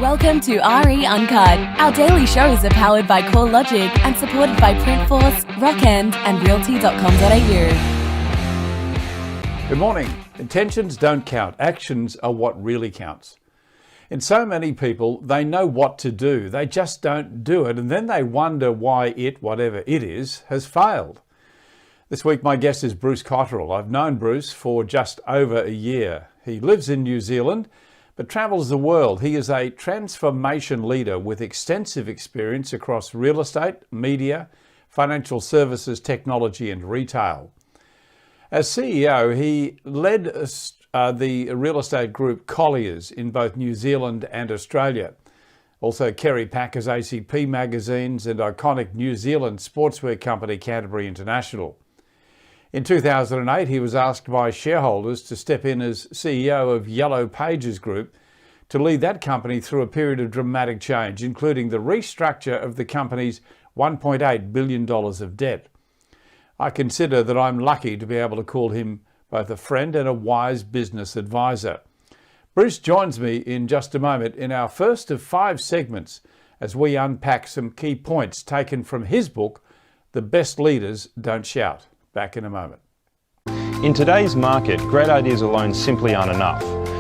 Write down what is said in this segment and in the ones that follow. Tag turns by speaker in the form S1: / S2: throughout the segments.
S1: Welcome to RE Uncut. Our daily shows are powered by Core Logic and supported by Printforce, Rockend and Realty.com.au.
S2: Good morning. Intentions don't count. Actions are what really counts. In so many people, they know what to do. They just don't do it. And then they wonder why it, whatever it is, has failed. This week, my guest is Bruce Cotterill. I've known Bruce for just over a year. He lives in New Zealand, but travels the world. He is a transformation leader with extensive experience across real estate, media, financial services, technology and retail. As CEO, he led the real estate group Colliers in both New Zealand and Australia. Also Kerry Packer's ACP magazines and iconic New Zealand sportswear company Canterbury International. In 2008, he was asked by shareholders to step in as CEO of Yellow Pages Group to lead that company through a period of dramatic change, including the restructure of the company's $1.8 billion of debt. I consider that I'm lucky to be able to call him both a friend and a wise business advisor. Bruce joins me in just a moment in our first of 5 segments as we unpack some key points taken from his book, The Best Leaders Don't Shout. Back in a moment.
S3: In today's market, great ideas alone simply aren't enough,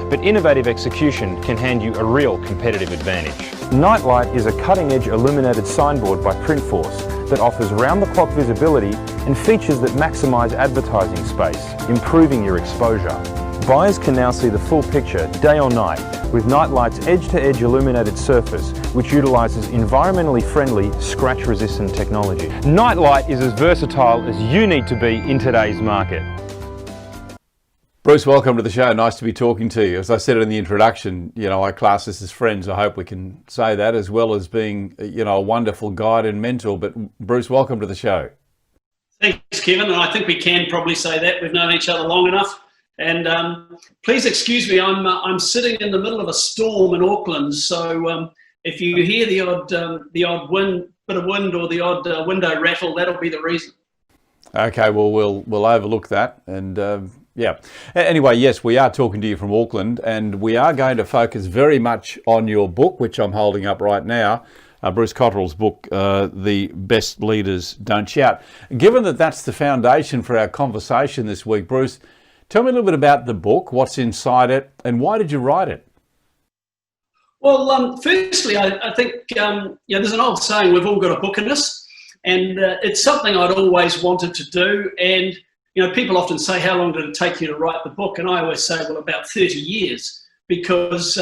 S3: but innovative execution can hand you a real competitive advantage. Nightlight is a cutting-edge illuminated signboard by Printforce that offers round-the-clock visibility and features that maximise advertising space, improving your exposure. Buyers can now see the full picture day or night with Nightlight's edge-to-edge illuminated surface, which utilises environmentally friendly, scratch-resistant technology. Nightlight is as versatile as you need to be in today's market.
S2: Bruce, welcome to the show. Nice to be talking to you. As I said in the introduction, I class us as friends. I hope we can say that, as well as being, a wonderful guide and mentor. But Bruce, welcome to the show.
S4: Thanks, Kevin. And I think we can probably say that. We've known each other long enough. And please excuse me, I'm sitting in the middle of a storm in Auckland, so if you hear the odd bit of wind or the odd window rattle, that'll be the reason. Okay,
S2: well we'll overlook that, and yeah. Anyway, yes, we are talking to you from Auckland, and we are going to focus very much on your book, which I'm holding up right now. Bruce Cotterill's book, The Best Leaders Don't Shout. Given that that's the foundation for our conversation this week, Bruce, tell me a little bit about the book, what's inside it, and why did you write it?
S4: Well, firstly, I think there's an old saying, we've all got a book in us, and it's something I'd always wanted to do. And, people often say, how long did it take you to write the book? And I always say, well, about 30 years, because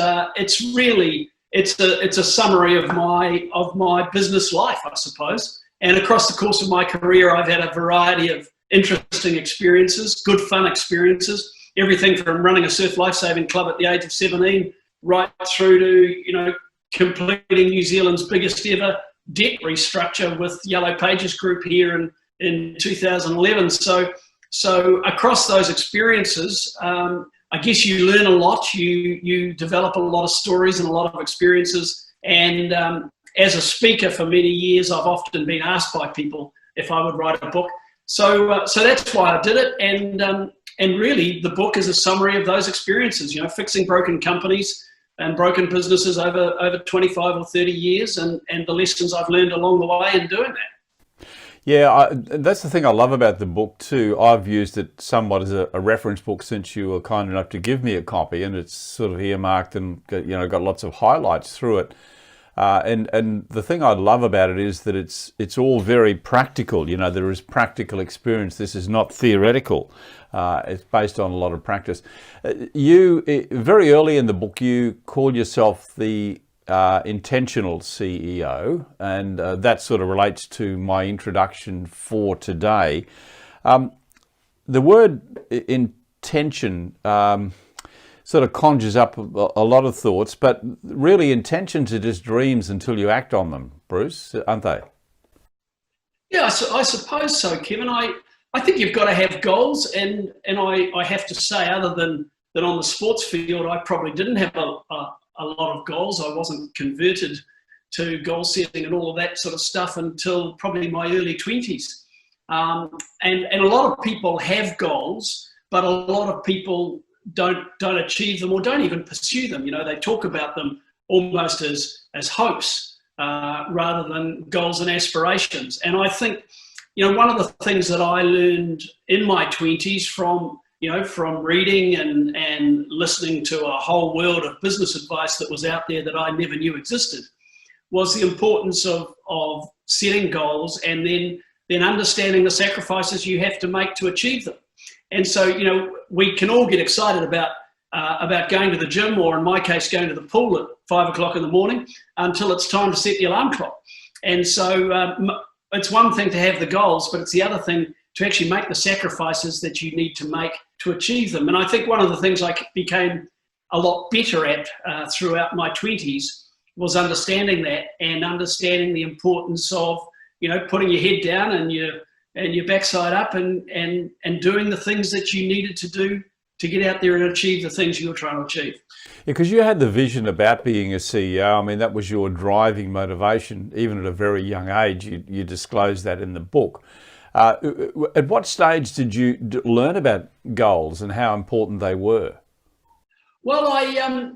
S4: it's a summary of my business life, I suppose. And across the course of my career, I've had a variety of interesting experiences, good fun experiences, everything from running a surf lifesaving club at the age of 17 right through to, completing New Zealand's biggest ever debt restructure with Yellow Pages Group here in 2011. So across those experiences, I guess you learn a lot, you develop a lot of stories and a lot of experiences. And as a speaker for many years, I've often been asked by people if I would write a book. So that's why I did it, and really the book is a summary of those experiences. Fixing broken companies and broken businesses over 25 or 30 years, and the lessons I've learned along the way in doing that.
S2: Yeah, that's the thing I love about the book too. I've used it somewhat as a reference book since you were kind enough to give me a copy, and it's sort of earmarked and got lots of highlights through it. And the thing I love about it is that it's all very practical. There is practical experience. This is not theoretical. It's based on a lot of practice. You very early in the book, you call yourself the intentional CEO, and that sort of relates to my introduction for today. The word intention sort of conjures up a lot of thoughts, but really intentions are just dreams until you act on them, Bruce, aren't they?
S4: Yeah, I suppose so, Kevin. I think you've got to have goals, and I have to say, other than on the sports field, I probably didn't have a lot of goals. I wasn't converted to goal setting and all of that sort of stuff until probably my early 20s. And a lot of people have goals, but a lot of people don't achieve them or don't even pursue them. They talk about them, almost as hopes rather than goals and aspirations. And I think, one of the things that I learned in my 20s from reading and listening to a whole world of business advice that was out there that I never knew existed was the importance of setting goals and then understanding the sacrifices you have to make to achieve them. And so, we can all get excited about going to the gym, or in my case, going to the pool at 5 o'clock in the morning until it's time to set the alarm clock. And so it's one thing to have the goals, but it's the other thing to actually make the sacrifices that you need to make to achieve them. And I think one of the things I became a lot better at throughout my 20s was understanding that, and understanding the importance of, putting your head down and your backside up and doing the things that you needed to do to get out there and achieve the things you're trying to achieve.
S2: Yeah, because you had the vision about being a CEO. I mean, that was your driving motivation, even at a very young age. You disclosed that in the book. At what stage did you learn about goals and how important they were?
S4: Well, I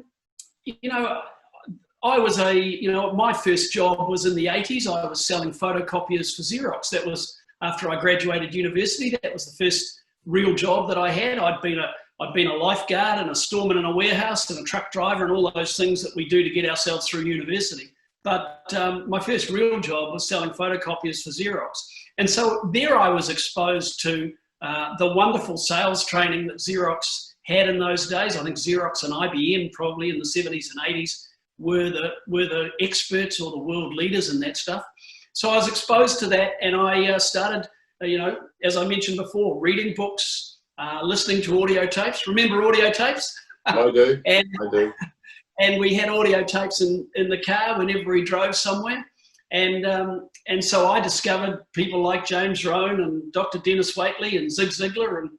S4: was my first job was in the 80s. I was selling photocopiers for Xerox. That was after I graduated university. That was the first real job that I had. I'd been a lifeguard and a storeman in a warehouse and a truck driver and all those things that we do to get ourselves through university. But my first real job was selling photocopiers for Xerox. And so there I was exposed to the wonderful sales training that Xerox had in those days. I think Xerox and IBM probably in the 70s and 80s were the experts or the world leaders in that stuff. So I was exposed to that, and I started, as I mentioned before, reading books, listening to audio tapes. Remember audio tapes?
S2: I do.
S4: I
S2: do.
S4: And we had audio tapes in the car whenever we drove somewhere. And so I discovered people like James Rohn and Dr. Dennis Waitley and Zig Ziglar. And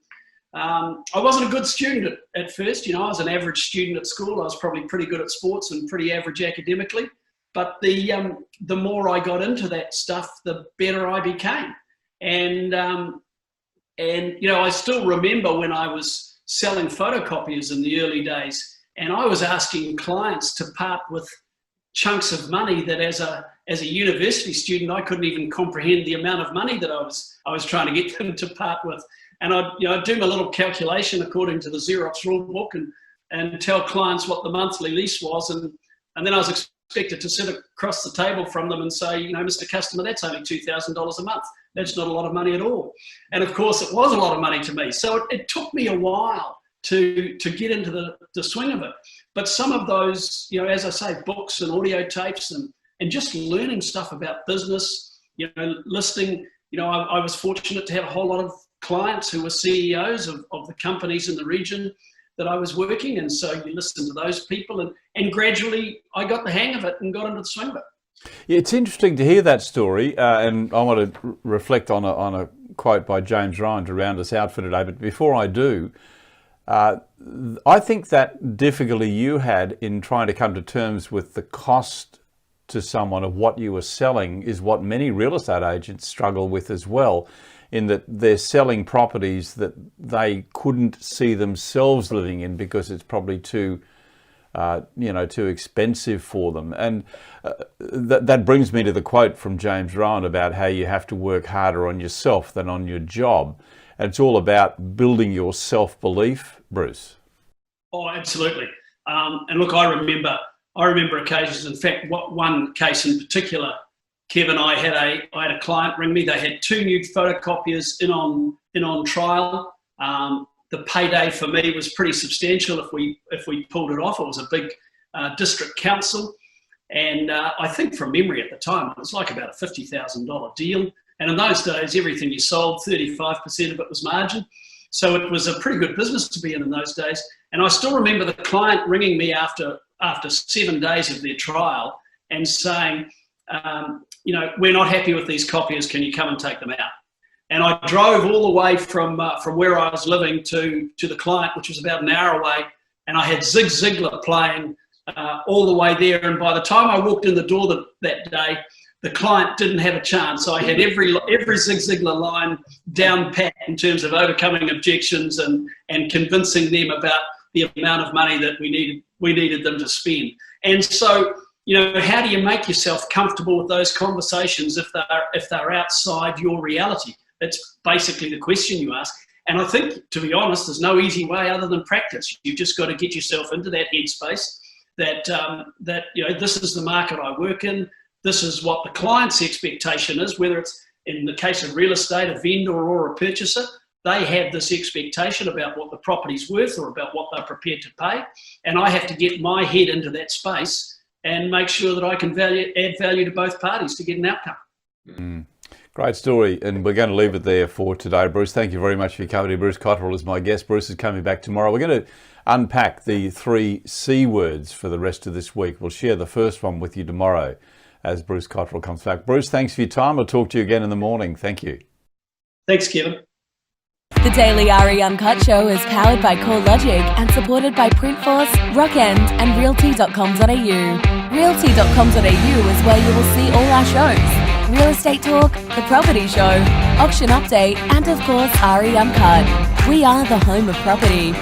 S4: I wasn't a good student at first. I was an average student at school. I was probably pretty good at sports and pretty average academically. But the more I got into that stuff, the better I became. And I still remember when I was selling photocopiers in the early days, and I was asking clients to part with chunks of money that as a university student, I couldn't even comprehend the amount of money that I was trying to get them to part with. And I'd do my little calculation according to the Xerox rule book and tell clients what the monthly lease was. And then I was expected to sit across the table from them and say, Mr. Customer, that's only $2,000 a month. That's not a lot of money at all. And of course, it was a lot of money to me. So it took me a while to get into the swing of it. But some of those, as I say, books and audio tapes and just learning stuff about business, listening, I was fortunate to have a whole lot of clients who were CEOs of the companies in the region that I was working. And so you listen to those people and gradually I got the hang of it and got into the swing of it.
S2: Yeah, it's interesting to hear that story. And I want to reflect on a quote by James Ryan to round us out for today. But before I do, I think that difficulty you had in trying to come to terms with the cost to someone of what you were selling is what many real estate agents struggle with as well, in that they're selling properties that they couldn't see themselves living in because it's probably too expensive for them. And that brings me to the quote from James Rohn about how you have to work harder on yourself than on your job. And it's all about building your self-belief, Bruce.
S4: Oh, absolutely. And look, I remember occasions. In fact, one case in particular, Kevin, I had a client ring me. They had 2 new photocopiers in on trial. The payday for me was pretty substantial if we pulled it off. It was a big district council, and I think from memory at the time it was like about a $50,000 deal. And in those days, everything you sold, 35% of it was margin. So it was a pretty good business to be in those days. And I still remember the client ringing me after 7 days of their trial and saying, we're not happy with these copiers. Can you come and take them out? And I drove all the way from where I was living to the client, which was about an hour away. And I had Zig Ziglar playing all the way there. And by the time I walked in the door that day, the client didn't have a chance. I had every Zig Ziglar line down pat in terms of overcoming objections and convincing them about the amount of money that we needed them to spend. And so, how do you make yourself comfortable with those conversations if they're outside your reality? That's basically the question you ask. And I think, to be honest, there's no easy way other than practice. You've just got to get yourself into that headspace that this is the market I work in. This is what the client's expectation is, whether it's in the case of real estate, a vendor or a purchaser. They have this expectation about what the property's worth or about what they're prepared to pay. And I have to get my head into that space and make sure that I can add value to both parties to get an outcome.
S2: Great story, and we're going to leave it there for today. Bruce, thank you very much for your company. Bruce Cotterill is my guest. Bruce is coming back tomorrow. We're going to unpack the 3 C words for the rest of this week. We'll share the first one with you tomorrow as Bruce Cotterill comes back. Bruce, thanks for your time. I'll talk to you again in the morning. Thank you.
S4: Thanks, Kevin.
S1: The Daily RE Uncut show is powered by CoreLogic and supported by Printforce, Rockend and Realty.com.au. Realty.com.au is where you will see all our shows: Real Estate Talk, The Property Show, Auction Update, and of course RE Uncut. We are the home of property.